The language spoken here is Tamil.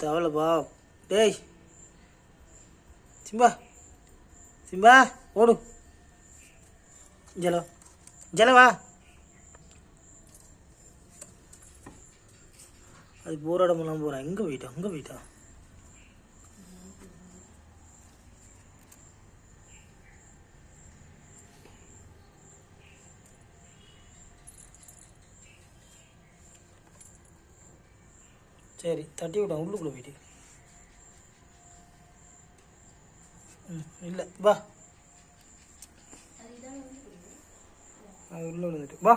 தவளைப்பா. டேய் சிம்பா, சிம்பா ஓடு. ஜலோ ஜலவா. அது போராடமெல்லாம் போகிறான். எங்கே போயிட்டான், அங்கே போயிட்டான். சரி தட்டி விட்டான், உள்ளுக்குள்ளே போயிட்டு. இல்லை வா, அது உள்ளே விழுந்துட்டு வா.